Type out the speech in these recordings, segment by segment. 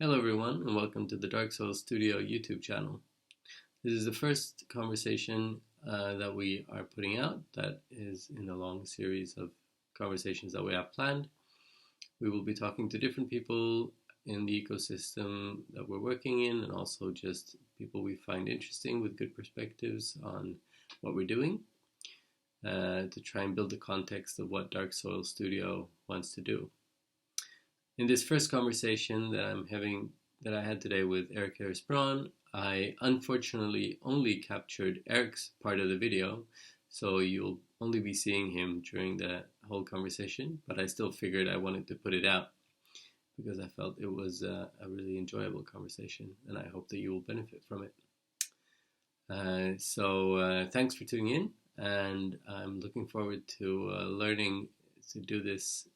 Hello everyone and welcome to the darksoil.studio YouTube channel. This is the first conversation that we are putting out that is in a long series of conversations that we have planned. We will be talking to different people in the ecosystem that we're working in and also just people we find interesting with good perspectives on what we're doing to try and build the context of what Dark Soil Studio wants to do. In this first conversation that I had today with Eric Harris-Braun, I unfortunately only captured Eric's part of the video, so you'll only be seeing him during the whole conversation, but I still figured I wanted to put it out because I felt it was a really enjoyable conversation, and I hope that you will benefit from it. Thanks for tuning in, and I'm looking forward to learning to do this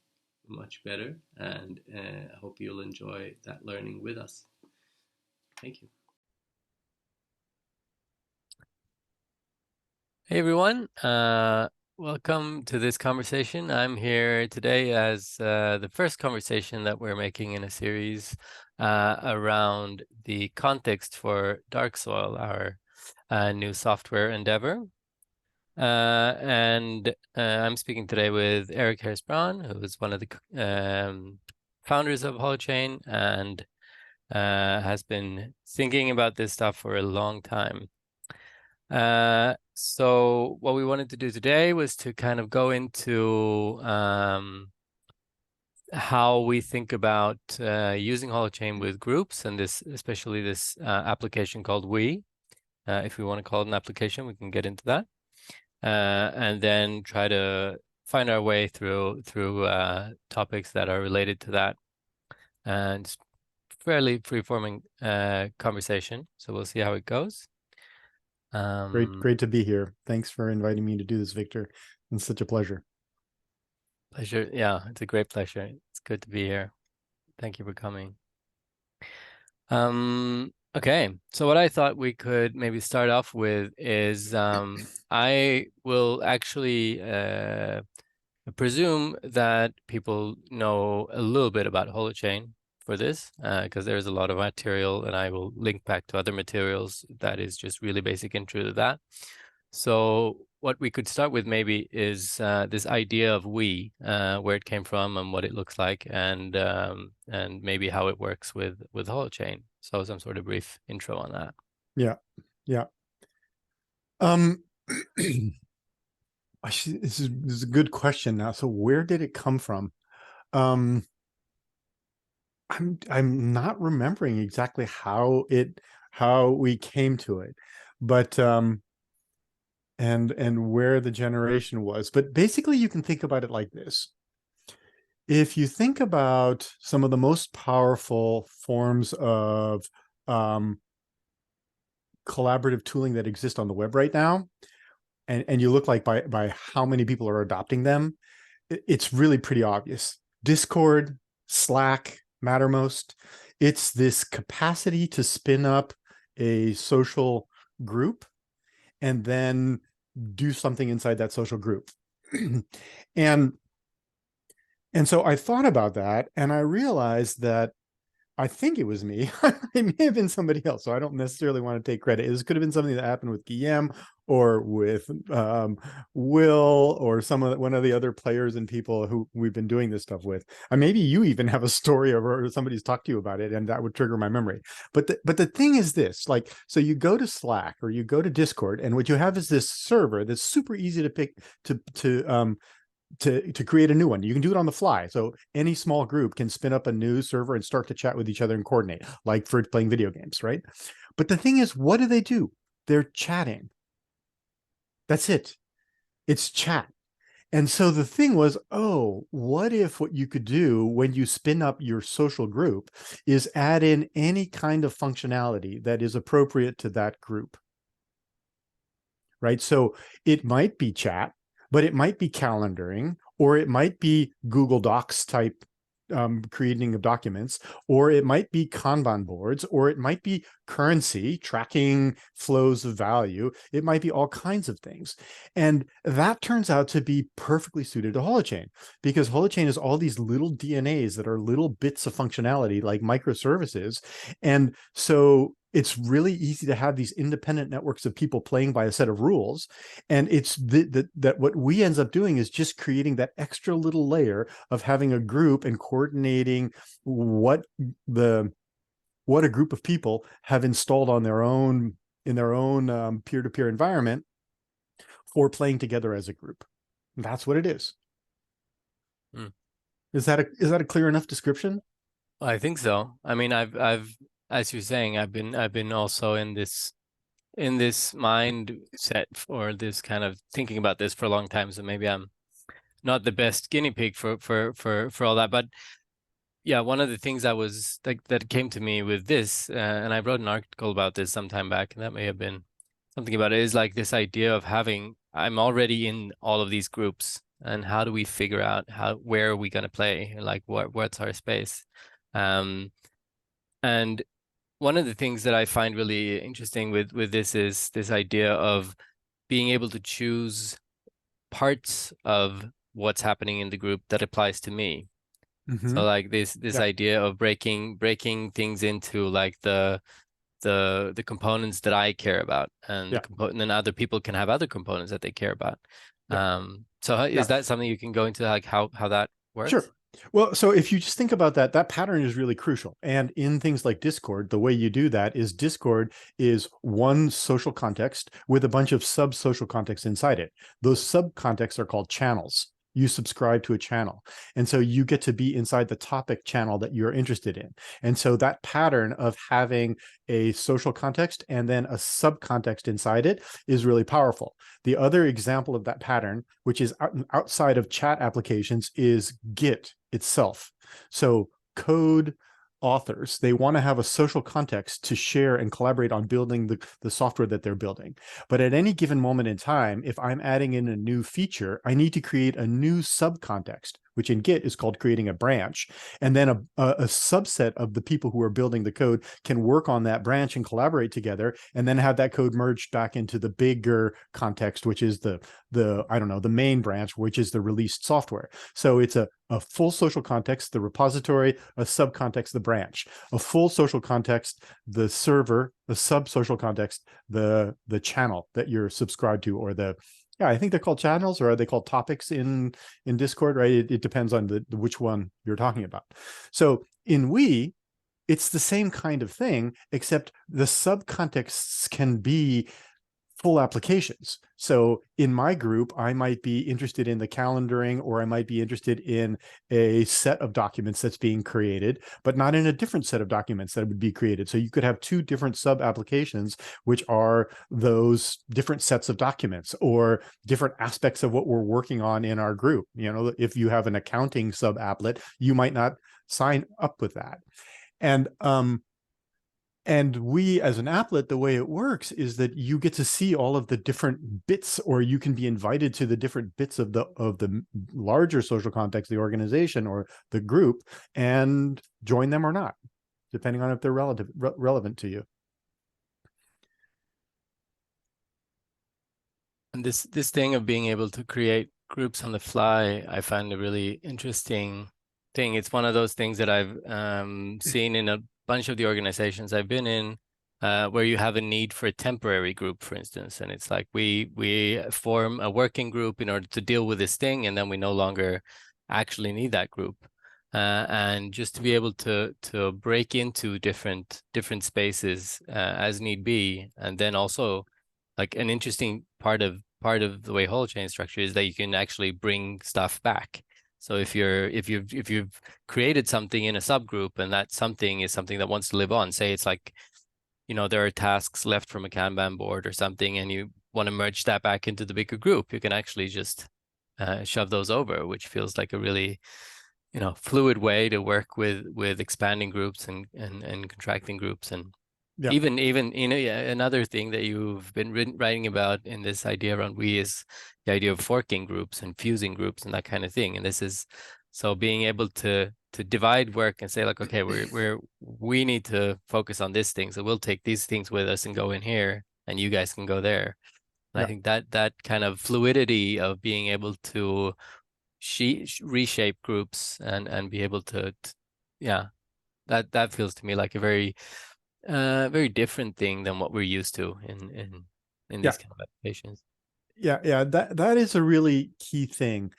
much better, and I hope you'll enjoy that learning with us. Thank you. Hey everyone, welcome to this conversation. I'm here today as the first conversation that we're making in a series around the context for Dark Soil, our new software endeavor. I'm speaking today with Eric Harris-Braun, who is one of the founders of Holochain and has been thinking about this stuff for a long time. So what we wanted to do today was to kind of go into how we think about using Holochain with groups, and especially this application called We. If we want to call it an application, we can get into that. And then try to find our way through topics that are related to that, and it's fairly free-forming conversation. So we'll see how it goes. Great to be here. Thanks for inviting me to do this, Viktor. It's such a pleasure. Pleasure. Yeah, it's a great pleasure. It's good to be here. Thank you for coming. Okay, so what I thought we could maybe start off with is I will actually presume that people know a little bit about Holochain for this, because there's a lot of material, and I will link back to other materials that is just really basic intro to that. So what we could start with maybe is this idea of we, where it came from and what it looks like, and maybe how it works with Holochain. So some sort of brief intro on that. Yeah. This is a good question now. So where did it come from? I'm not remembering exactly how we came to it, but and where the generation was. But basically you can think about it like this. If you think about some of the most powerful forms of collaborative tooling that exist on the web right now, and you look like by how many people are adopting them, it's really pretty obvious. Discord, Slack, Mattermost, it's this capacity to spin up a social group and then do something inside that social group. and so I thought about that, and I realized that I think it was me. It may have been somebody else, so I don't necessarily want to take credit. This could have been something that happened with Guillaume or with Will or one of the other players and people who we've been doing this stuff with. Maybe you even have a story or somebody's talked to you about it, and that would trigger my memory. But the thing is this, like, so you go to Slack or you go to Discord, and what you have is this server that's super easy to pick to create a new one. You can do it on the fly. So any small group can spin up a new server and start to chat with each other and coordinate, like for playing video games, right? But the thing is, what do? They're chatting. That's it. It's chat. And so the thing was, oh, what if what you could do when you spin up your social group is add in any kind of functionality that is appropriate to that group, right? So it might be chat, but it might be calendaring, or it might be Google Docs type creating of documents, or it might be Kanban boards, or it might be currency tracking flows of value. It might be all kinds of things. And that turns out to be perfectly suited to Holochain, because Holochain is all these little DNAs that are little bits of functionality like microservices. And so it's really easy to have these independent networks of people playing by a set of rules. And it's that what we ends up doing is just creating that extra little layer of having a group and coordinating what a group of people have installed on their own in their own peer-to-peer environment for playing together as a group. That's what it is. Is that a clear enough description? I think so. I mean, I've as you're saying, I've been also in this mindset, or this kind of thinking about this for a long time. So maybe I'm not the best guinea pig for all that. But yeah, one of the things that came to me with this, and I wrote an article about this some time back, and that may have been something about it, is like this idea of I'm already in all of these groups, and how do we figure out where are we going to play, like what's our space? And one of the things that I find really interesting with this is this idea of being able to choose parts of what's happening in the group that applies to me. So like this idea of breaking things into like the components that I care about, and then other people can have other components that they care about. So is that something you can go into, like how that works? Sure. Well, so if you just think about that pattern is really crucial. And in things like Discord, the way you do that is Discord is one social context with a bunch of sub-social contexts inside it. Those sub-contexts are called channels. You subscribe to a channel. And so you get to be inside the topic channel that you're interested in. And so that pattern of having a social context and then a sub-context inside it is really powerful. The other example of that pattern, which is outside of chat applications, is Git itself. So code authors, they want to have a social context to share and collaborate on building the software that they're building. But at any given moment in time, if I'm adding in a new feature, I need to create a new subcontext, which in Git is called creating a branch. And then a subset of the people who are building the code can work on that branch and collaborate together, and then have that code merged back into the bigger context, which is the main branch, which is the released software. So it's a full social context, the repository, a subcontext, the branch, a full social context, the server, the sub-social context, the channel that you're subscribed to, or I think they're called channels, or are they called topics in Discord, right? It depends on which one you're talking about. So in it's the same kind of thing, except the subcontexts can be full applications. So in my group, I might be interested in the calendaring, or I might be interested in a set of documents that's being created, but not in a different set of documents that would be created. So you could have two different sub applications, which are those different sets of documents or different aspects of what we're working on in our group. You know, if you have an accounting sub applet, you might not sign up with that. And we, as an applet, the way it works is that you get to see all of the different bits, or you can be invited to the different bits of the larger social context, the organization or the group, and join them or not, depending on if they're relevant to you. And this thing of being able to create groups on the fly, I find a really interesting thing. It's one of those things that I've seen in a bunch of the organizations I've been in, where you have a need for a temporary group, for instance, and it's like we form a working group in order to deal with this thing, and then we no longer actually need that group. And just to be able to break into different spaces as need be, and then also like an interesting part of the way Holochain is structured is that you can actually bring stuff back. So if you've created something in a subgroup, and that something is something that wants to live on, say it's like, you know, there are tasks left from a Kanban board or something, and you want to merge that back into the bigger group, you can actually just shove those over, which feels like a really, you know, fluid way to work with expanding groups and contracting groups. And even you know, another thing that you've been writing about in this idea around is the idea of forking groups and fusing groups and that kind of thing. And this is So being able to divide work and say like, okay, we need to focus on this thing, so we'll take these things with us and go in here, and you guys can go there. And I think that kind of fluidity of being able to reshape groups and be able to yeah, that feels to me like a very very different thing than what we're used to in these kind of applications. Yeah, that is a really key thing.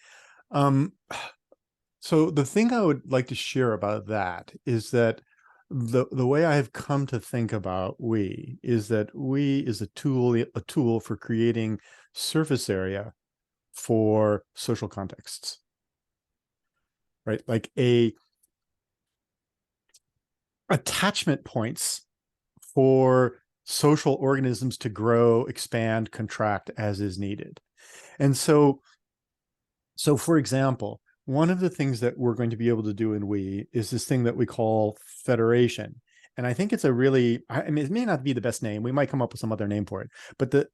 So the thing I would like to share about that is that the way I have come to think about we is that we is a tool for creating surface area for social contexts, right? Like attachment points for social organisms to grow, expand, contract as is needed. And so for example, one of the things that we're going to be able to do in we is this thing that we call federation. And I think it's a really, I mean, it may not be the best name. We might come up with some other name for it. But the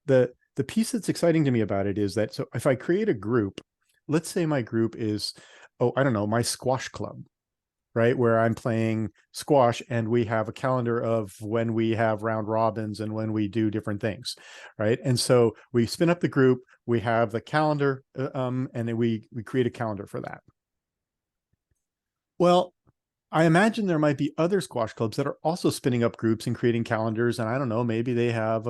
piece that's exciting to me about it is that, so if I create a group, let's say my group is, oh, I don't know, my squash club, right? Where I'm playing squash and we have a calendar of when we have round robins and when we do different things, right? And so we spin up the group, we have the calendar, and then we create a calendar for that. Well, I imagine there might be other squash clubs that are also spinning up groups and creating calendars. And I don't know, maybe they have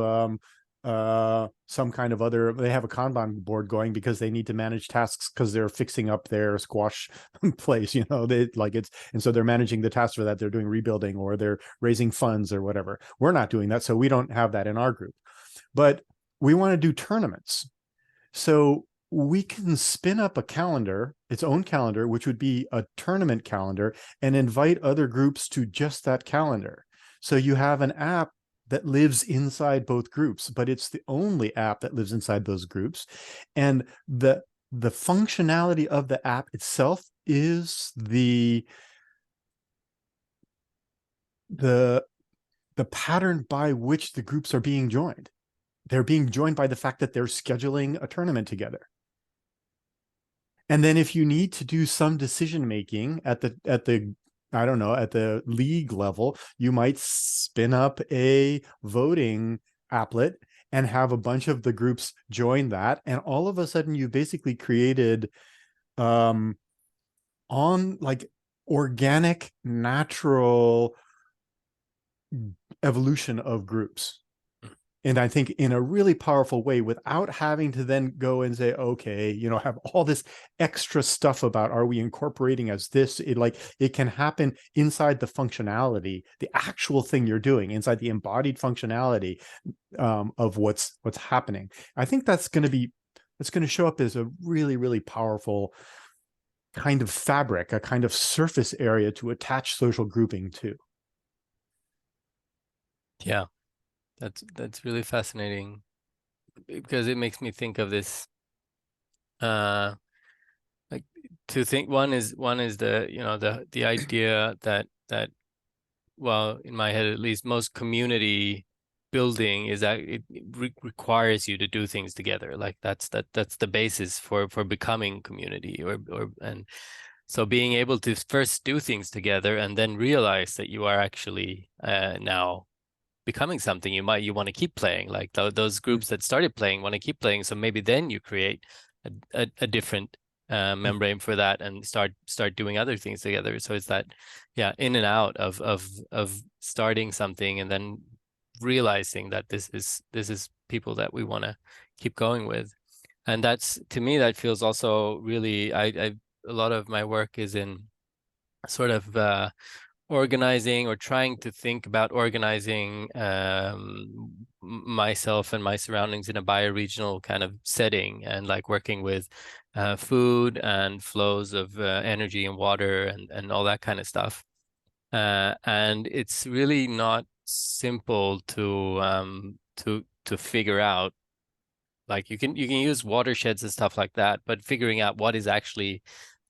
some kind of other, they have a Kanban board going because they need to manage tasks because they're fixing up their squash place, you know, they like it's, and so they're managing the tasks for that. They're doing rebuilding or they're raising funds or whatever. We're not doing that. So we don't have that in our group, but we want to do tournaments. So we can spin up a calendar, its own calendar, which would be a tournament calendar, and invite other groups to just that calendar. So you have an app that lives inside both groups, but it's the only app that lives inside those groups. And the functionality of the app itself is the pattern by which the groups are being joined. They're being joined by the fact that they're scheduling a tournament together. And then if you need to do some decision making at the I don't know, at the league level, you might spin up a voting applet and have a bunch of the groups join that. And all of a sudden you basically created on like organic, natural evolution of groups. And I think in a really powerful way, without having to then go and say, okay, you know, have all this extra stuff about, are we incorporating as this? It can happen inside the functionality, the actual thing you're doing, inside the embodied functionality of what's happening. I think that's going to show up as a really, really powerful kind of fabric, a kind of surface area to attach social grouping to. Yeah. That's really fascinating because it makes me think of this like two things. One is the, you know, the idea that well, in my head at least, most community building is that it requires you to do things together. Like that's the basis for becoming community and so being able to first do things together and then realize that you are actually now becoming something you want to keep playing, like those groups that started playing want to keep playing, so maybe then you create a different membrane for that and start doing other things together. So it's that, yeah, in and out of starting something and then realizing that this is people that we want to keep going with. And that's, to me, that feels also really, I a lot of my work is in sort of organizing or trying to think about organizing myself and my surroundings in a bioregional kind of setting, and like working with food and flows of energy and water and all that kind of stuff. And it's really not simple to figure out. Like you can use watersheds and stuff like that, but figuring out what is actually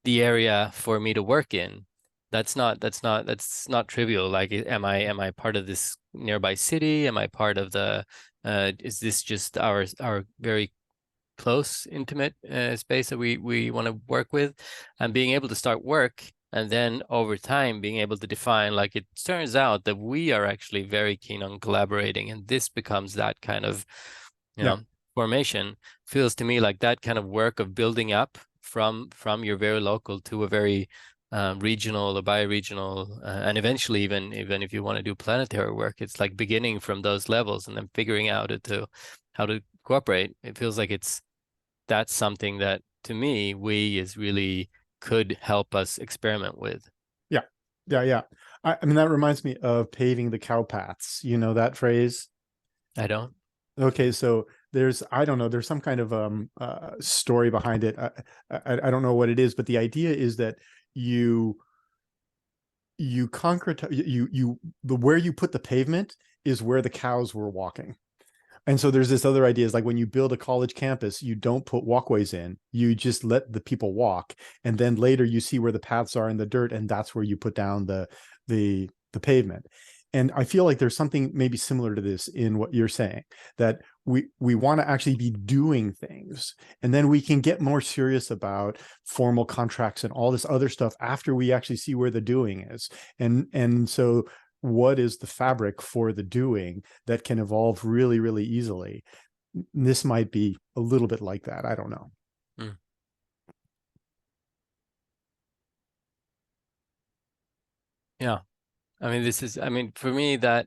the area for me to work in, that's not trivial. Like, am I part of this nearby city? Am I part of the is this just our very close, intimate space that we want to work with, and being able to start work, and then over time being able to define, like, it turns out that we are actually very keen on collaborating, and this becomes that kind of, you know, formation. Feels to me like that kind of work of building up from your very local to a very regional or bi-regional, and eventually even if you want to do planetary work, it's like beginning from those levels and then figuring out how to cooperate. It feels like that's something that, to me, is really could help us experiment with. Yeah. I mean, that reminds me of paving the cow paths. You know that phrase? I don't. Okay, so I don't know, there's some kind of story behind it. I don't know what it is, but the idea is that you concrete where you put the pavement is where the cows were walking. And so there's this other idea, is like when you build a college campus, you don't put walkways in, you just let the people walk, and then later you see where the paths are in the dirt, and that's where you put down the pavement. And I feel like there's something maybe similar to this in what you're saying, that we want to actually be doing things, and then we can get more serious about formal contracts and all this other stuff after we actually see where the doing is. And so what is the fabric for the doing that can evolve really, really easily? This might be a little bit like that. I don't know. Yeah. I mean, for me, that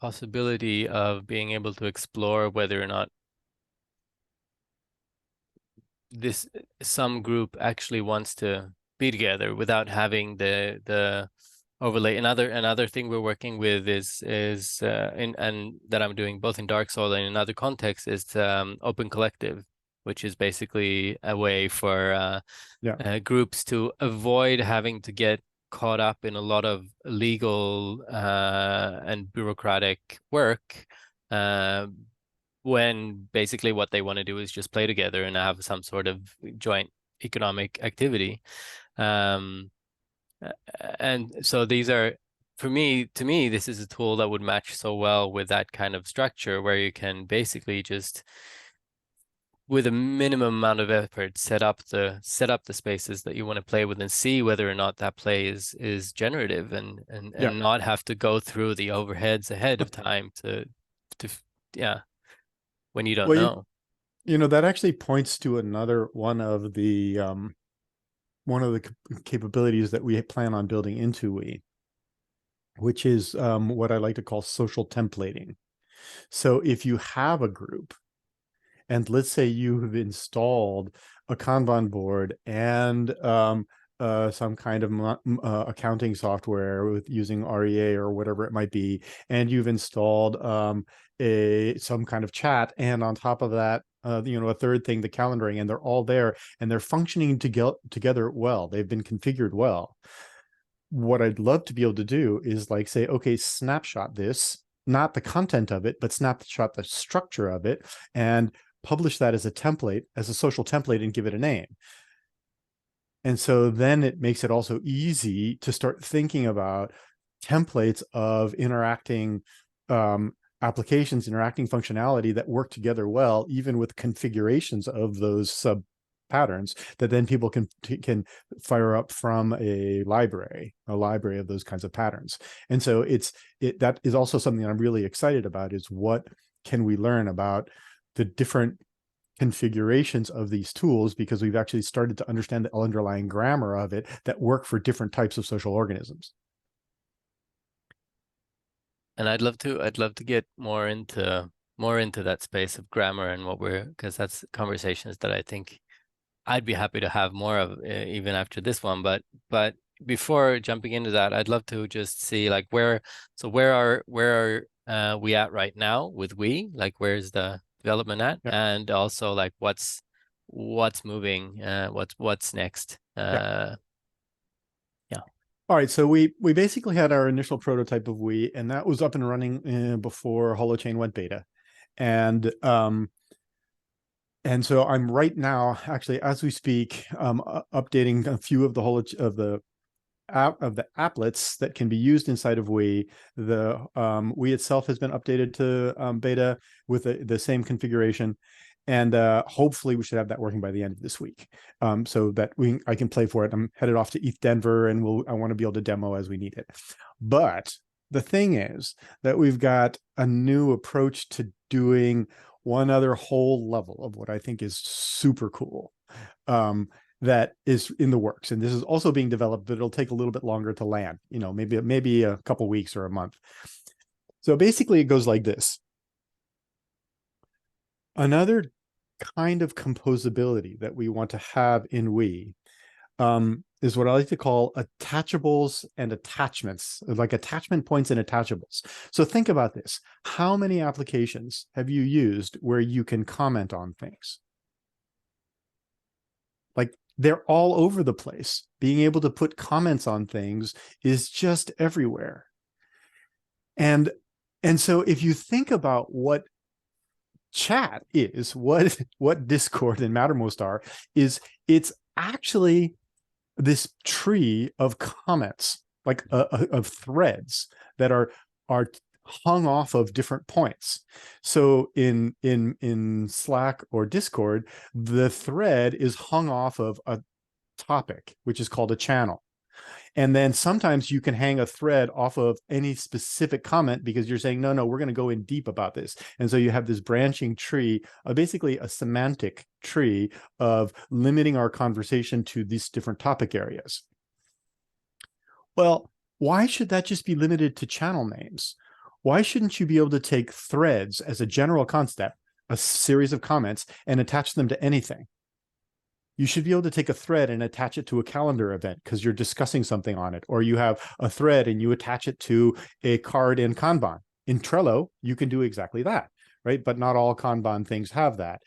possibility of being able to explore whether or not some group actually wants to be together without having the overlay. Another thing we're working with is and that I'm doing both in Dark Soil and in other contexts is Open Collective, which is basically a way for groups to avoid having to get caught up in a lot of legal and bureaucratic work, when basically what they want to do is just play together and have some sort of joint economic activity. And so these are, to me, this is a tool that would match so well with that kind of structure, where you can basically just, with a minimum amount of effort, set up the spaces that you want to play with, and see whether or not that play is generative, and not have to go through the overheads ahead of time to when you don't know. You know, that actually points to another one of the capabilities that we plan on building into we, which is what I like to call social templating. So if you have a group, and let's say you have installed a Kanban board and some kind of accounting software with using REA or whatever it might be, and you've installed some kind of chat, and on top of that, a third thing, the calendaring, and they're all there and they're functioning together well. They've been configured well. What I'd love to be able to do is like say, okay, snapshot this, not the content of it, but snapshot the structure of it, and publish that as a template, as a social template, and give it a name. And so then it makes it also easy to start thinking about templates of interacting applications, interacting functionality that work together well, even with configurations of those sub patterns that then people can fire up from a library of those kinds of patterns. And so that is also something I'm really excited about, is what can we learn about the different configurations of these tools, because we've actually started to understand the underlying grammar of it that work for different types of social organisms. And I'd love to get more into that space of grammar, and because that's conversations that I think I'd be happy to have more of, even after this one. But before jumping into that, I'd love to just see like where are we at right now with like where's the development at, and also like what's moving, what's next. All right, so we basically had our initial prototype of we, and that was up and running before Holochain went beta, and so I'm right now, actually, as we speak, updating a few of the applets that can be used inside of we. The we itself has been updated to beta with the same configuration, And hopefully we should have that working by the end of this week, so that I can play for it. I'm headed off to ETH Denver, and I want to be able to demo as we need it. But the thing is that we've got a new approach to doing one other whole level of what I think is super cool, that is in the works. And this is also being developed, but it'll take a little bit longer to land, maybe a couple weeks or a month. So basically it goes like this. Another kind of composability that we want to have in We is what I like to call attachables and attachments, like attachment points and attachables. So think about this. How many applications have you used where you can comment on things? Like, they're all over the place. Being able to put comments on things is just everywhere. And so if you think about what chat is, what Discord and Mattermost are, it's actually this tree of comments, like of threads that are hung off of different points. So in Slack or Discord, the thread is hung off of a topic, which is called a channel. And then sometimes you can hang a thread off of any specific comment because you're saying, no, we're going to go in deep about this. And so you have this branching tree, basically a semantic tree of limiting our conversation to these different topic areas. Well, why should that just be limited to channel names? Why shouldn't you be able to take threads as a general concept, a series of comments, and attach them to anything? You should be able to take a thread and attach it to a calendar event because you're discussing something on it, or you have a thread and you attach it to a card in Kanban. In Trello, you can do exactly that, right? But not all Kanban things have that.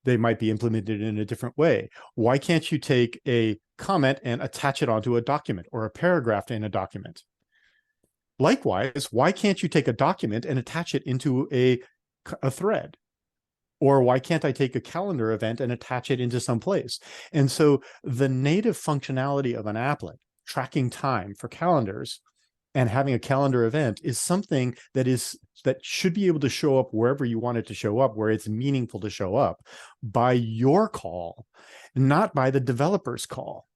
They might be implemented in a different way. Why can't you take a comment and attach it onto a document or a paragraph in a document? Likewise, why can't you take a document and attach it into a thread? Or why can't I take a calendar event and attach it into some place? And so the native functionality of an applet, tracking time for calendars and having a calendar event, is something that should be able to show up wherever you want it to show up, where it's meaningful to show up, by your call, not by the developer's call.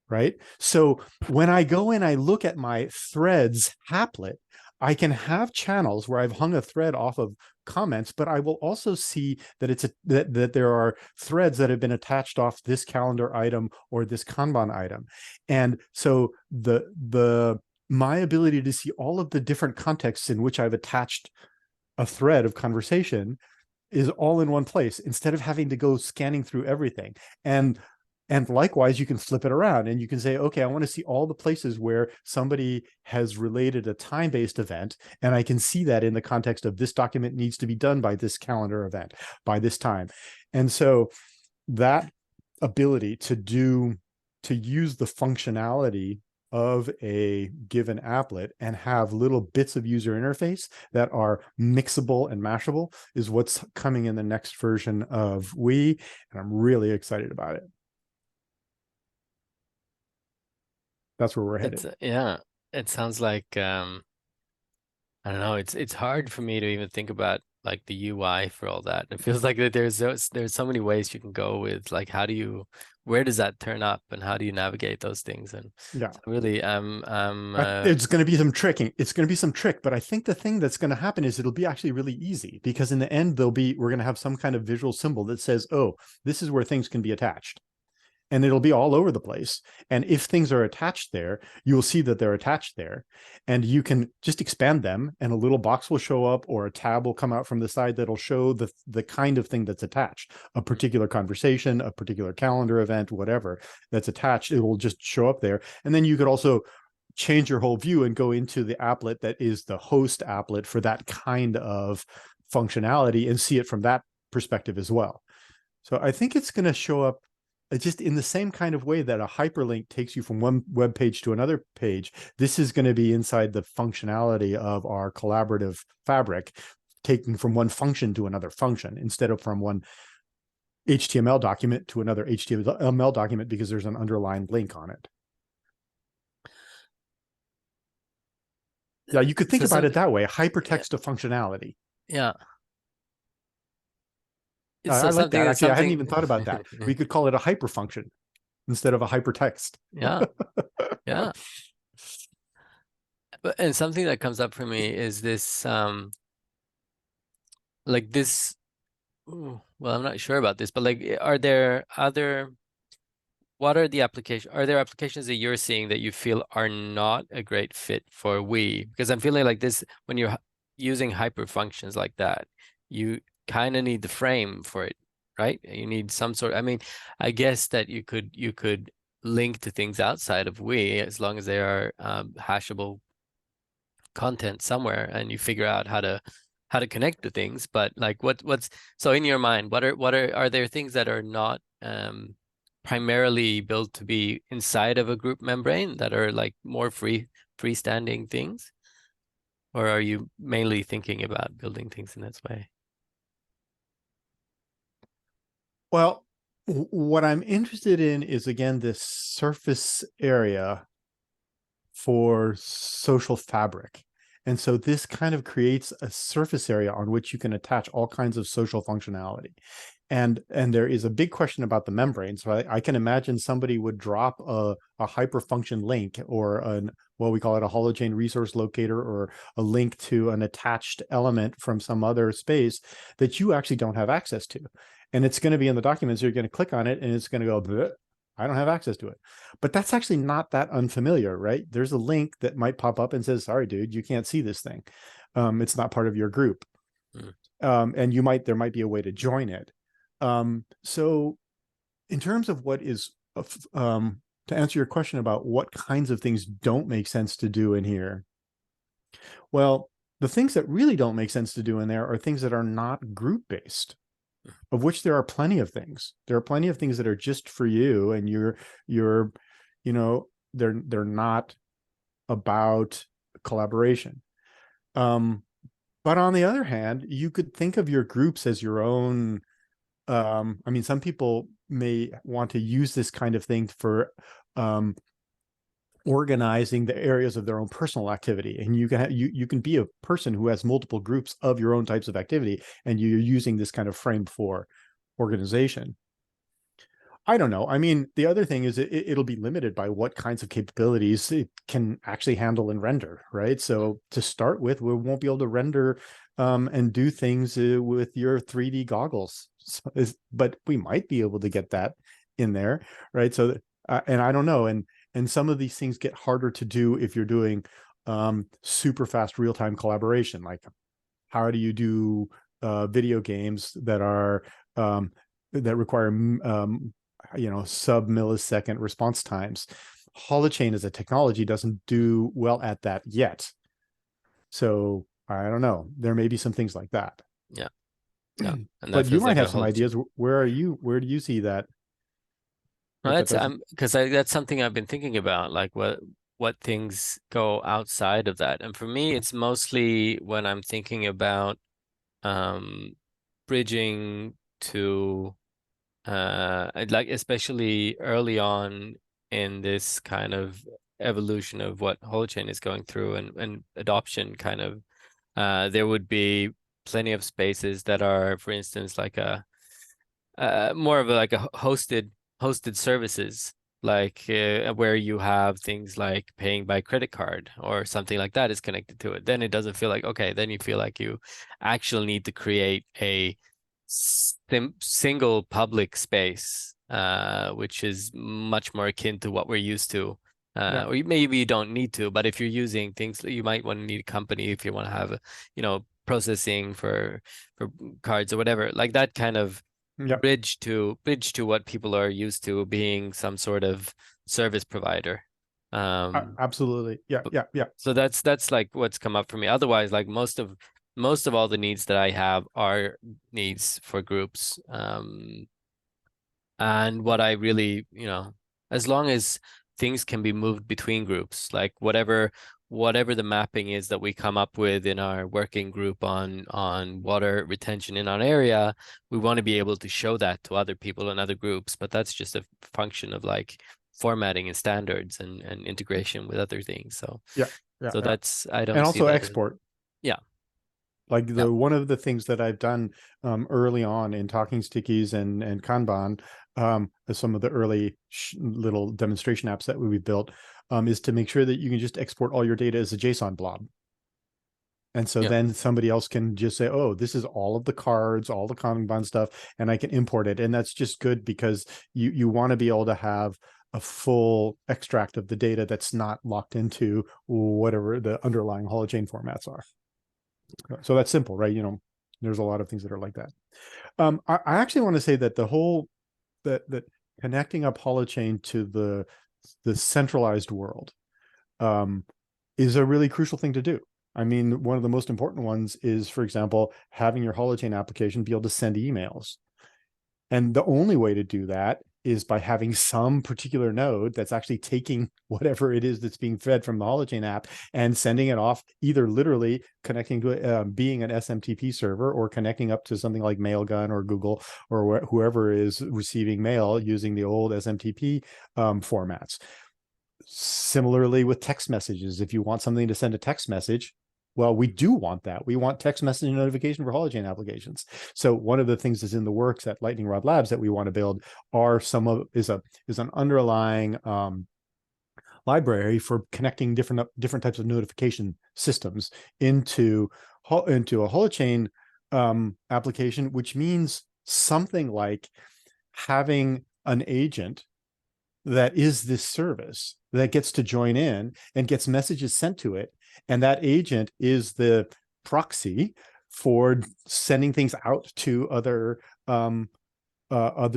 Right? So when I go and I look at my threads applet, I can have channels where I've hung a thread off of comments, but I will also see that that there are threads that have been attached off this calendar item or this Kanban item. And so my ability to see all of the different contexts in which I've attached a thread of conversation is all in one place, instead of having to go scanning through everything. And likewise, you can flip it around and you can say, okay, I want to see all the places where somebody has related a time-based event. And I can see that in the context of this document needs to be done by this calendar event by this time. And so that ability to use the functionality of a given applet and have little bits of user interface that are mixable and mashable is what's coming in the next version of We. And I'm really excited about it. That's where we're headed. Yeah, it sounds like I don't know. It's hard for me to even think about like the UI for all that. It feels like that there's so many ways you can go with, like, where does that turn up and how do you navigate those things? And yeah, so really, it's going to be some tricking. It's going to be some trick, but I think the thing that's going to happen is it'll be actually really easy, because in the end we're going to have some kind of visual symbol that says, oh, this is where things can be attached. And it'll be all over the place. And if things are attached there, you will see that they're attached there. And you can just expand them and a little box will show up, or a tab will come out from the side that'll show the kind of thing that's attached. A particular conversation, a particular calendar event, whatever that's attached, it will just show up there. And then you could also change your whole view and go into the applet that is the host applet for that kind of functionality and see it from that perspective as well. So I think it's going to show up just in the same kind of way that a hyperlink takes you from one web page to another page. This is going to be inside the functionality of our collaborative fabric, taking from one function to another function, instead of from one HTML document to another HTML document, because there's an underlined link on it. Yeah, you could think about it that way, hypertext of functionality. Yeah. So I like something that. is Actually, I hadn't something. even thought about that. We could call it a hyperfunction instead of a hypertext. Yeah, yeah. And something that comes up for me is this, like this. Ooh, well, I'm not sure about this, but like, are there other? What are the applications? Are there applications that you're seeing that you feel are not a great fit for we? Because I'm feeling like this when you're using hyperfunctions like that, you kind of need the frame for it, right? You need some sort. I mean, I guess that you could link to things outside of we as long as they are hashable content somewhere, and you figure out how to connect to things. But like, what's so in your mind? Are there things that are not primarily built to be inside of a group membrane that are like more freestanding things? Or are you mainly thinking about building things in this way? Well, what I'm interested in is, again, this surface area for social fabric. And so this kind of creates a surface area on which you can attach all kinds of social functionality. And there is a big question about the membrane. So I can imagine somebody would drop a hyperfunction link, or what we call it, a holochain resource locator, or a link to an attached element from some other space that you actually don't have access to. And it's going to be in the documents. You're going to click on it and it's going to go, bleh, I don't have access to it. But that's actually not that unfamiliar, right? There's a link that might pop up and says, sorry, dude, you can't see this thing. It's not part of your group. And there might be a way to join it. So in terms of what is, to answer your question about what kinds of things don't make sense to do in here, well, the things that really don't make sense to do in there are things that are not group-based, of which there are plenty of things. There are plenty of things that are just for you, and they're not about collaboration. But on the other hand, you could think of your groups as your own. I mean, some people may want to use this kind of thing for organizing the areas of their own personal activity, and you can be a person who has multiple groups of your own types of activity, and you're using this kind of frame for organization. I don't know. I mean, the other thing is it'll be limited by what kinds of capabilities it can actually handle and render, right? So to start with, we won't be able to render and do things with your 3D goggles, but we might be able to get that in there, right? So, and I don't know, and some of these things get harder to do if you're doing super fast real-time collaboration. Like, how do you do video games that are that require sub-millisecond response times? Holochain as a technology doesn't do well at that yet. So I don't know. There may be some things like that. Yeah. Yeah. And but you might have some ideas. Where do you see that? No, that's something I've been thinking about, like what things go outside of that. And for me, it's mostly when I'm thinking about bridging to like especially early on in this kind of evolution of what Holochain is going through, and adoption kind of there would be plenty of spaces that are, for instance, like a more of like a hosted services, like where you have things like paying by credit card or something like that is connected to it. Then it doesn't feel like, okay, then you feel like you actually need to create a single public space, which is much more akin to what we're used to. Or maybe you don't need to, but if you're using things, you might want to need a company if you want to have, processing for cards or whatever, like that kind of bridge to what people are used to being some sort of service provider. Absolutely. Yeah. So that's like what's come up for me. Otherwise, like most of all the needs that I have are needs for groups. And what I really, as long as things can be moved between groups, like whatever the mapping is that we come up with in our working group on water retention in our area, we want to be able to show that to other people and other groups. But that's just a function of like formatting and standards and integration with other things. So yeah. So that's, I don't and see also that export. yeah. Like one of the things that I've done early on in Talking Stickies and Kanban, some of the early little demonstration apps that we built, is to make sure that you can just export all your data as a JSON blob. And so then somebody else can just say, oh, this is all of the cards, all the Kanban stuff, and I can import it. And that's just good because you want to be able to have a full extract of the data that's not locked into whatever the underlying holochain formats are. So that's simple, right? You know, there's a lot of things that are like that. I actually want to say that the whole that connecting up holochain to the centralized world is a really crucial thing to do. I mean, one of the most important ones is, for example, having your holochain application be able to send emails. And the only way to do that is by having some particular node that's actually taking whatever it is that's being fed from the holochain app and sending it off, either literally connecting to being an SMTP server or connecting up to something like Mailgun or Google or whoever is receiving mail using the old SMTP formats. Similarly with text messages, if you want something to send a text message, well, we do want that. We want text message notification for holochain applications. So one of the things that's in the works at Lightning Rod Labs that we want to build are is an underlying library for connecting different types of notification systems into a holochain application, which means something like having an agent that is this service that gets to join in and gets messages sent to it. And that agent is the proxy for sending things out to other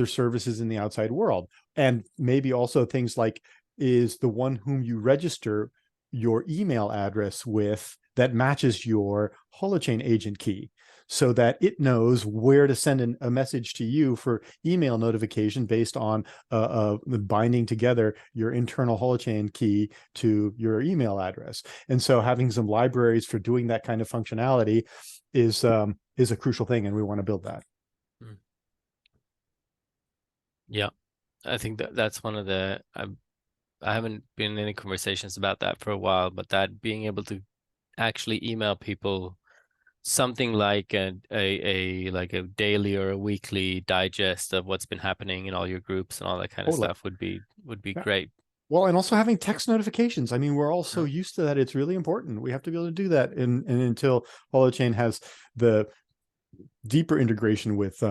services in the outside world. And maybe also things like is the one whom you register your email address with that matches your holochain agent key, so that it knows where to send a message to you for email notification based on binding together your internal holochain key to your email address. And so having some libraries for doing that kind of functionality is a crucial thing, and we want to build that. Yeah, I think that's one of the I haven't been in any conversations about that for a while, but that being able to actually email people something like a daily or a weekly digest of what's been happening in all your groups and all that kind of stuff would be great. Well, and also having text notifications. I mean, we're all so used to that. It's really important. We have to be able to do that. And until Holochain has the deeper integration with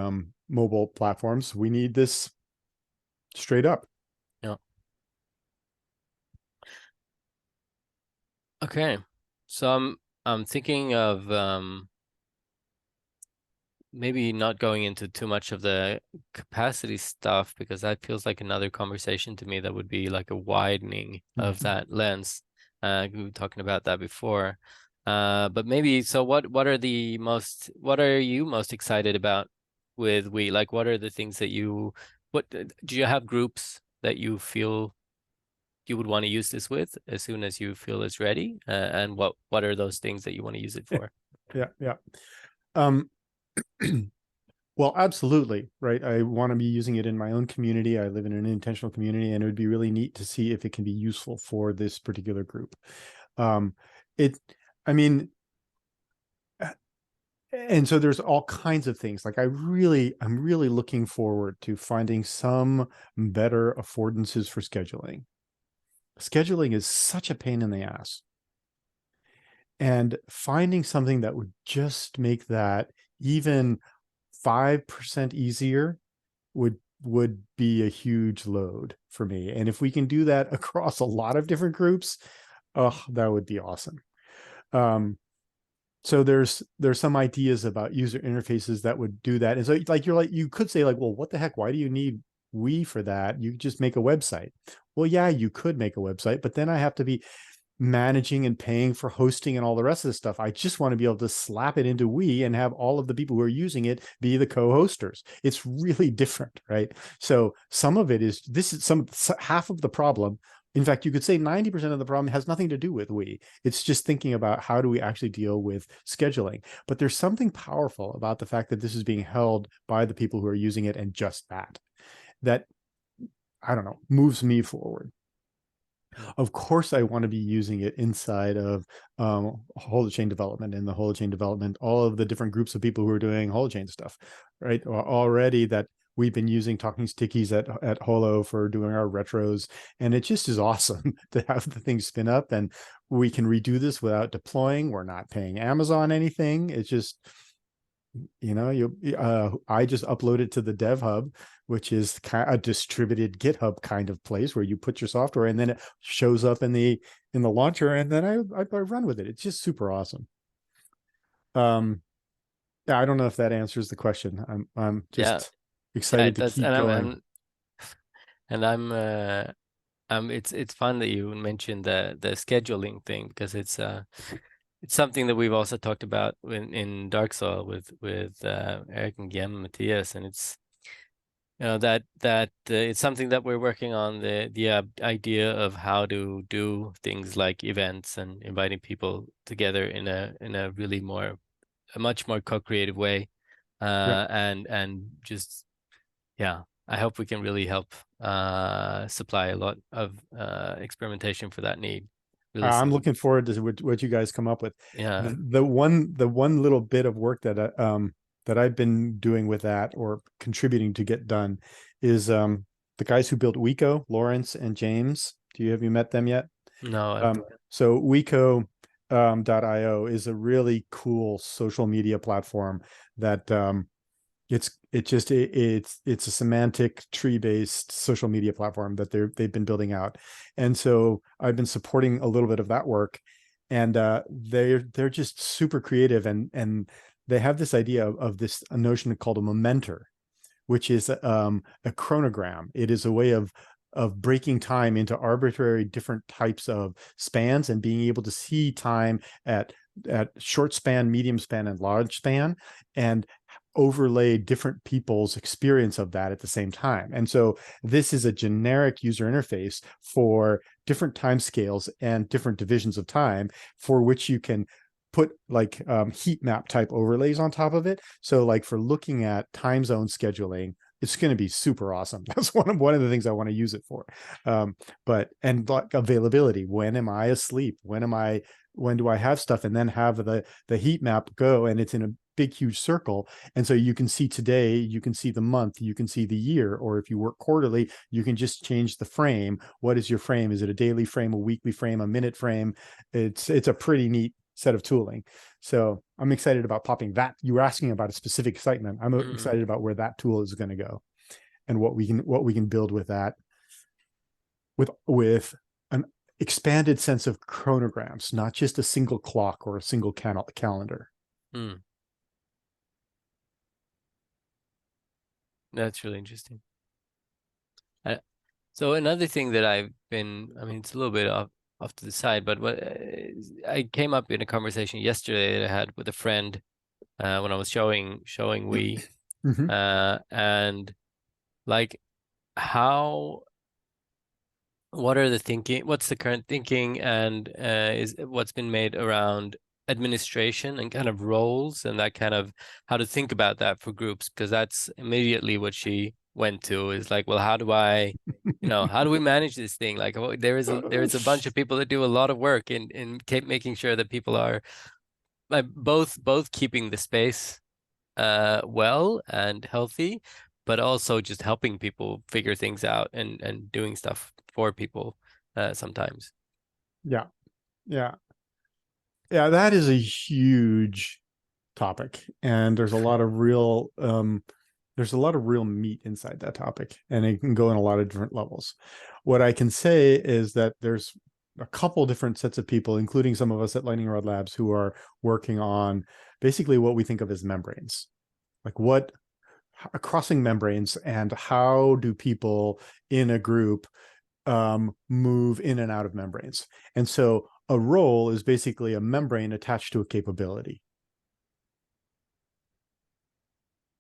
mobile platforms, we need this straight up. Yeah. Okay. So I'm thinking of maybe not going into too much of the capacity stuff, because that feels like another conversation to me that would be like a widening of that lens. We were talking about that before. But maybe, so what are you most excited about with We? Like, what are the things that do you have groups that you feel you would want to use this with as soon as you feel it's ready? And what are those things that you want to use it for? Yeah. Well, absolutely, right? I want to be using it in my own community. I live in an intentional community, and it would be really neat to see if it can be useful for this particular group. And so there's all kinds of things. Like I'm really looking forward to finding some better affordances for scheduling. Scheduling is such a pain in the ass. And finding something that would just make that even 5% easier would be a huge load for me. And if we can do that across a lot of different groups, oh, that would be awesome. So there's some ideas about user interfaces that would do that. And so you could say like, well, what the heck? Why do you need We for that? You just make a website. Well, yeah, you could make a website, but then I have to be managing and paying for hosting and all the rest of the stuff. I just want to be able to slap it into We and have all of the people who are using it be the co-hosters. It's really different, right? So some of it is, half of the problem. In fact, you could say 90% of the problem has nothing to do with We. It's just thinking about how do we actually deal with scheduling. But there's something powerful about the fact that this is being held by the people who are using it, and just that, I don't know, moves me forward. Of course, I want to be using it inside of Holochain development. In the Holochain development, all of the different groups of people who are doing Holochain stuff, right? Already that we've been using talking stickies at Holo for doing our retros, and it just is awesome to have the thing spin up, and we can redo this without deploying. We're not paying Amazon anything. It's just, you know, I just upload it to the Dev Hub, which is a distributed GitHub kind of place where you put your software and then it shows up in the launcher, and then I run with it. It's just super awesome. Yeah, I don't know if that answers the question. I'm just excited to keep going. It's fun that you mentioned the scheduling thing, because it's something that we've also talked about in Dark Soil with Eric and Guillaume and Matthias, and it's, you know, that it's something that we're working on, the idea of how to do things like events and inviting people together in a really a much more co-creative way, and just, yeah, I hope we can really help supply a lot of experimentation for that need. Really I'm looking forward to what you guys come up with. Yeah. The one little bit of work that I've been doing with that, or contributing to get done, is the guys who built Weko, Lawrence and James. Have you met them yet? No. So Weko .io is a really cool social media platform that it's a semantic tree-based social media platform that they've been building out. And so I've been supporting a little bit of that work, and they're just super creative, and they have this idea of this a notion called a momenter, which is a chronogram. It is a way of breaking time into arbitrary different types of spans, and being able to see time at short span, medium span, and large span, and overlay different people's experience of that at the same time. And so this is a generic user interface for different time scales and different divisions of time, for which you can put like heat map type overlays on top of it. So like for looking at time zone scheduling, it's going to be super awesome. That's one of the things I want to use it for. And like availability, when am I asleep? When do I have stuff? And then have the heat map go, and it's in a big, huge circle. And so you can see today, you can see the month, you can see the year, or if you work quarterly, you can just change the frame. What is your frame? Is it a daily frame, a weekly frame, a minute frame? It's a pretty neat set of tooling. So I'm excited about popping that. You were asking about a specific excitement. I'm excited about where that tool is going to go, and what we can build with that, with an expanded sense of chronograms, not just a single clock or a single calendar. That's really interesting. So another thing that I've been, I mean, it's a little bit off to the side, but what I came up in a conversation yesterday that I had with a friend when I was showing we and like what's the current thinking, and is what's been made around administration and kind of roles, and that kind of how to think about that for groups, because that's immediately what she went to, is like, well, how do we manage this thing? Like, there is a bunch of people that do a lot of work in making sure that people are both keeping the space well and healthy, but also just helping people figure things out and doing stuff for people sometimes. Yeah, that is a huge topic, and there's a lot of real meat inside that topic, and it can go in a lot of different levels. What I can say is that there's a couple different sets of people, including some of us at Lightning Rod Labs, who are working on basically what we think of as membranes, like crossing membranes, and how do people in a group move in and out of membranes. And so a role is basically a membrane attached to a capability,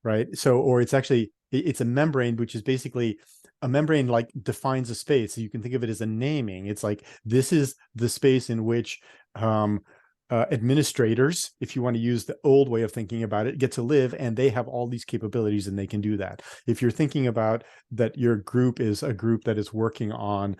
right? So, or it's a membrane, which is basically a membrane, like defines a space. So you can think of it as a naming. It's like, this is the space in which administrators, if you want to use the old way of thinking about it, get to live, and they have all these capabilities and they can do that. If you're thinking about that your group is a group that is working on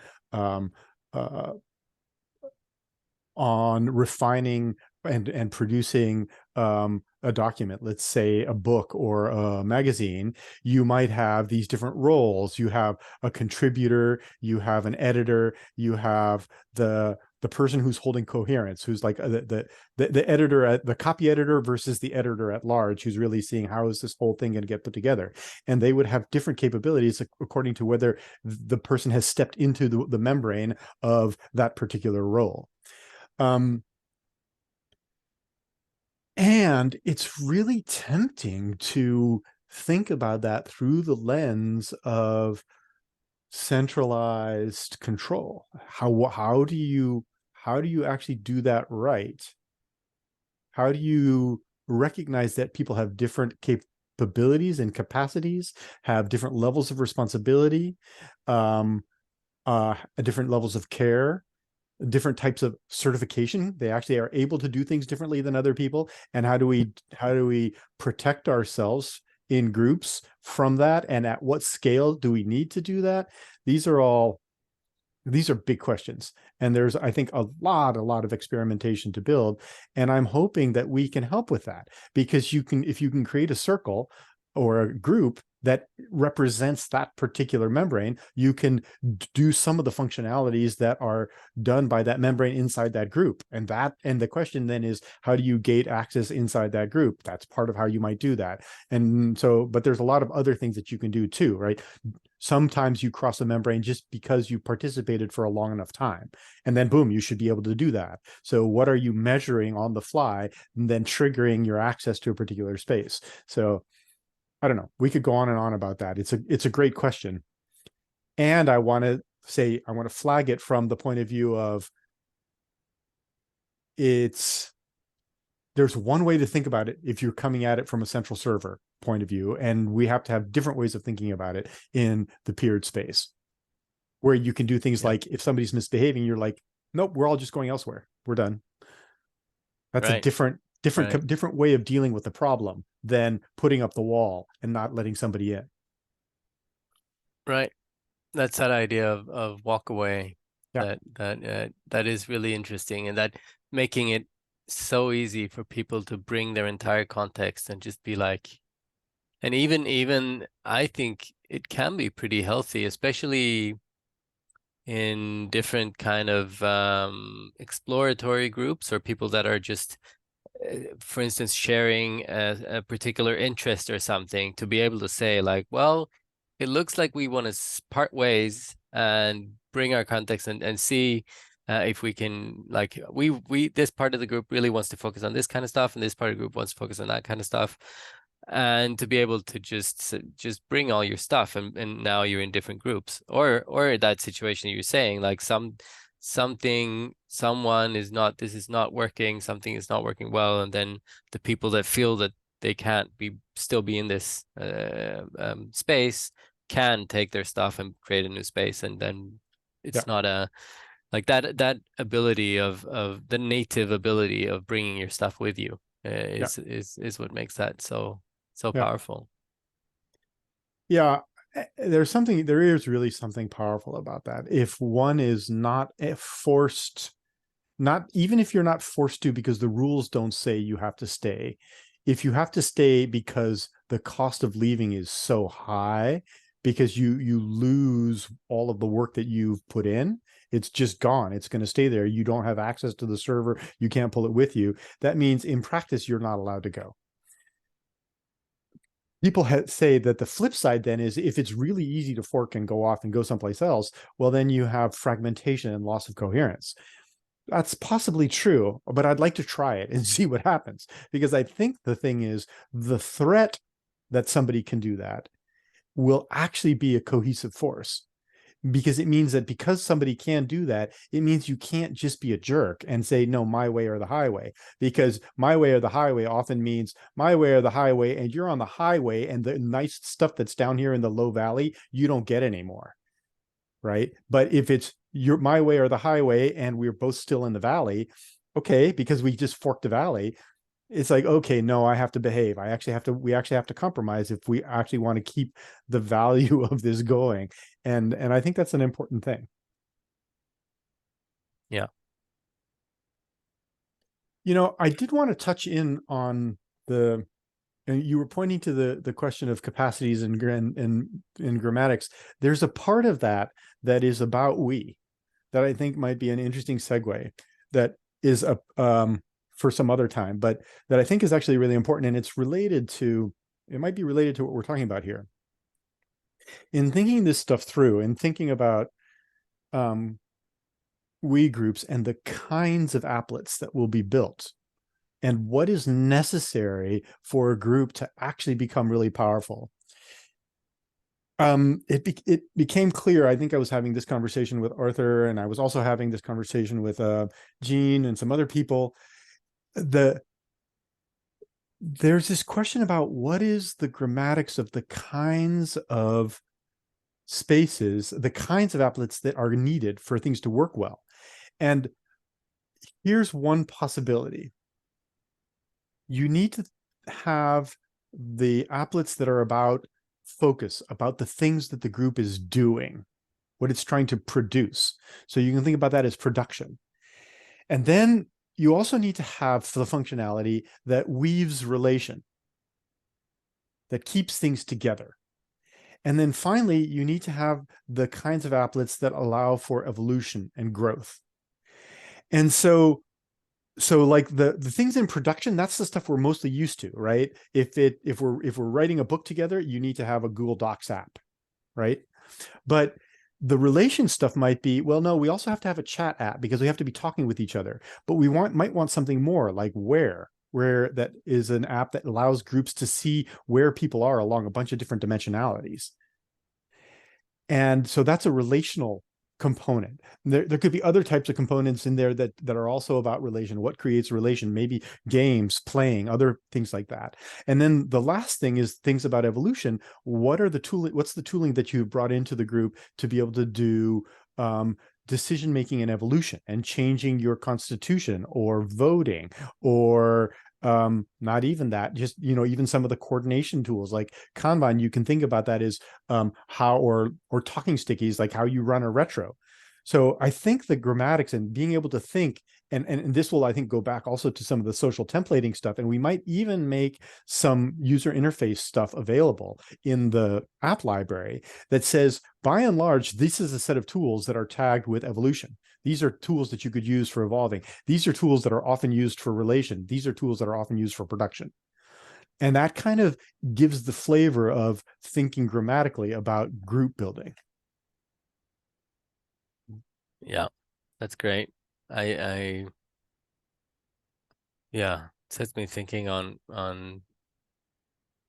on refining and producing a document, let's say a book or a magazine, you might have these different roles. You have a contributor, you have an editor, you have the person who's holding coherence, who's like the editor, the copy editor versus the editor at large, who's really seeing how is this whole thing going to get put together. And they would have different capabilities according to whether the person has stepped into the membrane of that particular role. And it's really tempting to think about that through the lens of centralized control. How do you actually do that right? How do you recognize that people have different capabilities and capacities, have different levels of responsibility, different levels of care, different types of certification? They actually are able to do things differently than other people. And how do we protect ourselves in groups from that? And at what scale do we need to do that? These are big questions. And there's, I think, a lot of experimentation to build. And I'm hoping that we can help with that, because if you can create a circle or a group that represents that particular membrane, you can do some of the functionalities that are done by that membrane inside that group. And the question then is, how do you gate access inside that group? That's part of how you might do that. And so, but there's a lot of other things that you can do too, right? Sometimes you cross a membrane just because you participated for a long enough time, and then boom, you should be able to do that. So what are you measuring on the fly and then triggering your access to a particular space? So I don't know. We could go on and on about that. It's a great question. And I want to flag it from the point of view of there's one way to think about it if you're coming at it from a central server point of view, and we have to have different ways of thinking about it in the peered space, where you can do things like, if somebody's misbehaving, you're like, nope, we're all just going elsewhere. We're done. That's a different way of dealing with the problem than putting up the wall and not letting somebody in. Right. That's that idea of walk away. Yeah. That is really interesting, and that making it so easy for people to bring their entire context and just be like, and even I think it can be pretty healthy, especially in different kind of exploratory groups, or people that are just for instance, sharing a particular interest or something, to be able to say like, well, it looks like we want to part ways and bring our context and see if we can, like, we this part of the group really wants to focus on this kind of stuff, and this part of the group wants to focus on that kind of stuff. And to be able to just bring all your stuff, and now you're in different groups, or that situation you're saying, like someone is not, this is not working, something is not working well, and then the people that feel that they can't still be in this space can take their stuff and create a new space, and then it's not a like that ability of the native ability of bringing your stuff with you is what makes that so powerful. Yeah. There is really something powerful about that. If one is not forced, not even if you're not forced to, because the rules don't say you have to stay. If you have to stay because the cost of leaving is so high, because you lose all of the work that you've put in, it's just gone. It's going to stay there. You don't have access to the server. You can't pull it with you. That means in practice, you're not allowed to go. People say that the flip side then is, if it's really easy to fork and go off and go someplace else, well, then you have fragmentation and loss of coherence. That's possibly true, but I'd like to try it and see what happens, because I think the thing is, the threat that somebody can do that will actually be a cohesive force. Because it means that because somebody can do that, it means you can't just be a jerk and say, no, my way or the highway, because my way or the highway often means my way or the highway, and you're on the highway, and the nice stuff that's down here in the low valley, you don't get anymore. Right. But if it's my way or the highway, and we're both still in the valley, okay, because we just forked the valley, it's like, okay, no, I have to behave. We actually have to compromise if we actually want to keep the value of this going. And I think that's an important thing. Yeah. You know, I did want to touch in on the, and you were pointing to the question of capacities and grammatics. There's a part of that that is about we that I think might be an interesting segue that is a for some other time, but that I think is actually really important, and it's related to, it might be related to what we're talking about here. In thinking this stuff through and thinking about we groups and the kinds of applets that will be built and what is necessary for a group to actually become really powerful. It became clear. I think I was having this conversation with Arthur, and I was also having this conversation with Gene and some other people. There's this question about what is the grammatics of the kinds of spaces, the kinds of applets that are needed for things to work well. And here's one possibility. You need to have the applets that are about focus, about the things that the group is doing, what it's trying to produce. So you can think about that as production. And then you also need to have the functionality that weaves relation, that keeps things together. And then finally, you need to have the kinds of applets that allow for evolution and growth. And so like the things in production, that's the stuff we're mostly used to, right? If we're writing a book together, you need to have a Google Docs app, right? But the relation stuff might be, well, no, we also have to have a chat app because we have to be talking with each other. But we might want something more like where that is an app that allows groups to see where people are along a bunch of different dimensionalities. And so that's a relational component. There could be other types of components in there that are also about relation. What creates relation? Maybe games, playing, other things like that. And then the last thing is things about evolution. What are the tooling? What's the tooling that you brought into the group to be able to do decision making and evolution and changing your constitution or voting or not even that, just, you know, even some of the coordination tools like Kanban, you can think about that as how, or talking stickies, like how you run a retro. So I think the grammatics and being able to think, and this will, I think, go back also to some of the social templating stuff. And we might even make some user interface stuff available in the app library that says, by and large, this is a set of tools that are tagged with evolution. These are tools that you could use for evolving. These are tools that are often used for relation. These are tools that are often used for production. And that kind of gives the flavor of thinking grammatically about group building. Yeah, that's great. Yeah, sets me thinking on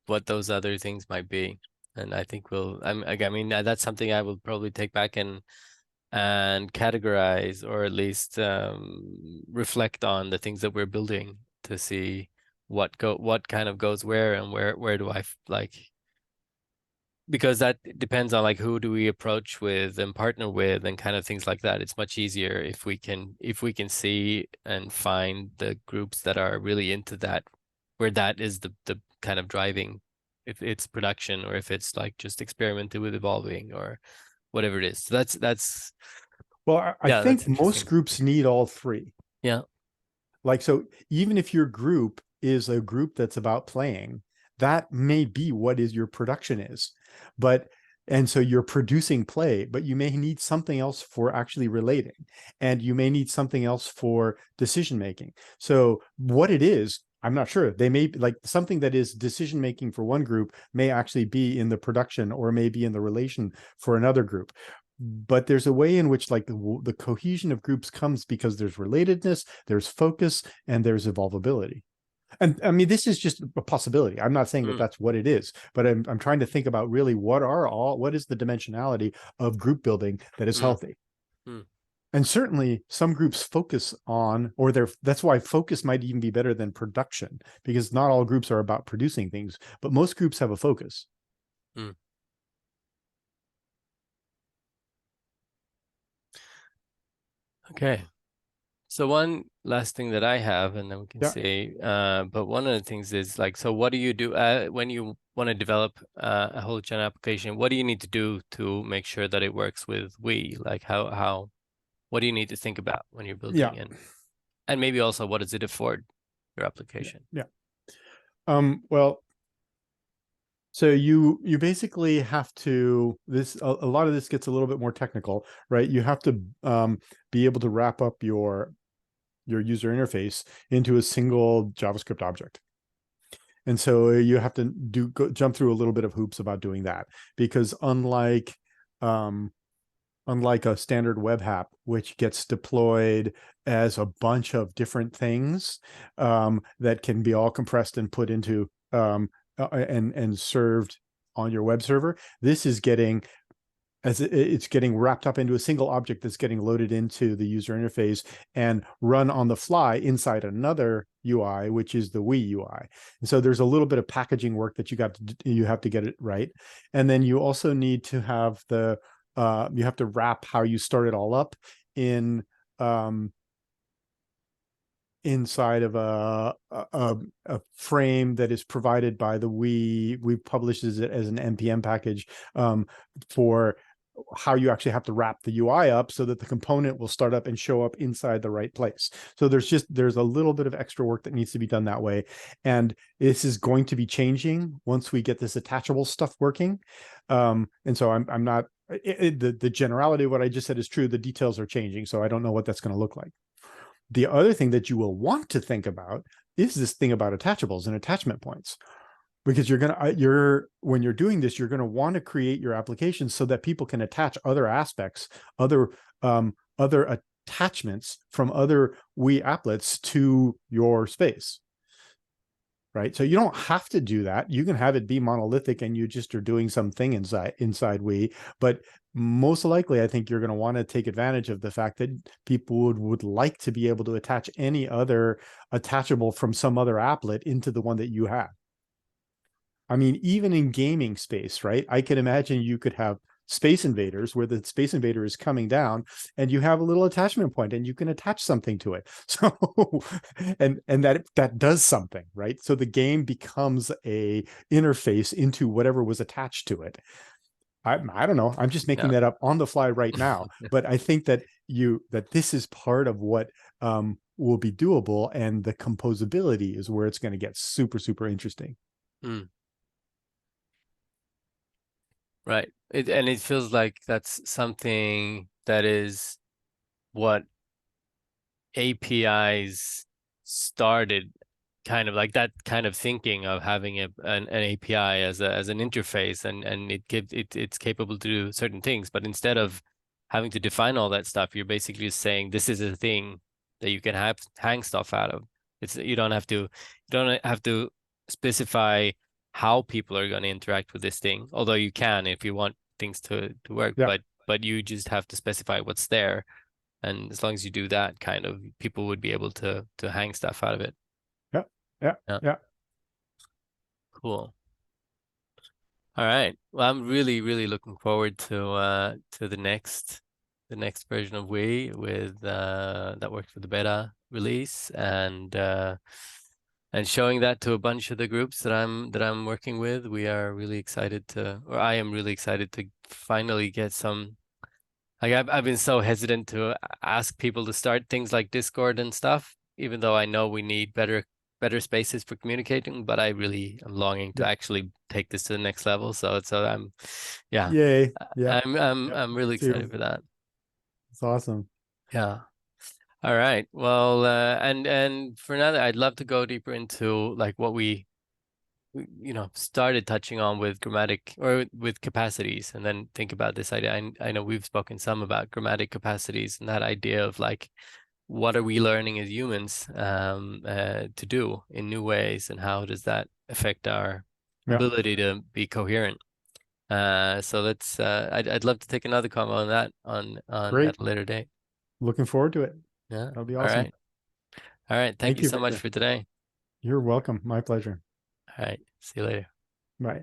what those other things might be. And I think I mean, that's something I will probably take back and categorize, or at least reflect on the things that we're building to see what kind of goes where, and where do I like, because that depends on like who do we approach with and partner with and kind of things like that. It's much easier if we can see and find the groups that are really into that, where that is the kind of driving, if it's production or if it's like just experimenting with evolving or whatever it is. So that's well, I yeah, think most groups need all three. Yeah. Like, so even if your group is a group that's about playing, that may be what is your production is. But, and so you're producing play, but you may need something else for actually relating, and you may need something else for decision making. So what it is, I'm not sure. They may, like, something that is decision making for one group may actually be in the production or may be in the relation for another group. But there's a way in which, like, the cohesion of groups comes because there's relatedness, there's focus, and there's evolvability. And I mean, this is just a possibility. I'm not saying that that's what it is, but I'm trying to think about really what is the dimensionality of group building that is healthy. And certainly some groups focus on, or that's why focus might even be better than production, because not all groups are about producing things, but most groups have a focus. Okay. So one last thing that I have, and then we can see, but one of the things is like, so what do you do when you want to develop a Holochain application? What do you need to do to make sure that it works with we? Like how what do you need to think about when you're building Yeah. and maybe also what does it afford your application? Yeah. Well, so you basically have to, a lot of this gets a little bit more technical, right? You have to be able to wrap up your user interface into a single JavaScript object. And so you have to jump through a little bit of hoops about doing that, because unlike a standard web app, which gets deployed as a bunch of different things that can be all compressed and put into and served on your web server, this is getting, as it's getting wrapped up into a single object that's getting loaded into the user interface and run on the fly inside another UI, which is the Wii UI. And so there's a little bit of packaging work that you have to get it right. And then you also need to have you have to wrap how you start it all up in inside of a frame that is provided by the Wii. We publishes it as an NPM package for how you actually have to wrap the UI up so that the component will start up and show up inside the right place. So there's a little bit of extra work that needs to be done that way. And this is going to be changing once we get this attachable stuff working. And so I'm not, the generality of what I just said is true. The details are changing. So I don't know what that's going to look like. The other thing that you will want to think about is this thing about attachables and attachment points, because when you're doing this, you're going to want to create your application so that people can attach other aspects, other attachments from other Wii applets to your space. Right. So you don't have to do that. You can have it be monolithic and you just are doing something inside Wii. But most likely, I think you're going to want to take advantage of the fact that people would like to be able to attach any other attachable from some other applet into the one that you have. I mean, even in gaming space, right? I can imagine you could have Space Invaders where the Space Invader is coming down and you have a little attachment point and you can attach something to it. So and that does something, right? So the game becomes a interface into whatever was attached to it. I don't know. I'm just making that up on the fly right now, but I think that this is part of what will be doable, and the composability is where it's going to get super, super interesting. Right. And it feels like that's something that is what APIs started, kind of like that kind of thinking of having an API as an interface, and it's capable to do certain things. But instead of having to define all that stuff, you're basically saying this is a thing that you can hang stuff out of. You don't have to specify how people are going to interact with this thing, although you can if you want things to work. Yeah. But you just have to specify what's there, and as long as you do that, kind of, people would be able to hang stuff out of it. Yeah. Cool. All right. Well, I'm really, really looking forward to the next version of Wii with that works with the beta release, and showing that to a bunch of the groups that I'm working with. I am really excited to finally get some. Like I've been so hesitant to ask people to start things like Discord and stuff, even though I know we need better spaces for communicating, but I really am longing to actually take this to the next level. So I'm Yay. Yeah. I'm really excited for that. It's awesome. Yeah. All right. Well, and for now, I'd love to go deeper into like what we started touching on with grammatic or with capacities, and then think about this idea. I know we've spoken some about grammatic capacities and that idea of like, what are we learning as humans to do in new ways, and how does that affect our ability to be coherent? So let's I'd love to take another convo on that at a later date. Looking forward to it. Yeah, that'll be awesome. All right. Thank you so much for today. You're welcome. My pleasure. All right. See you later. Bye.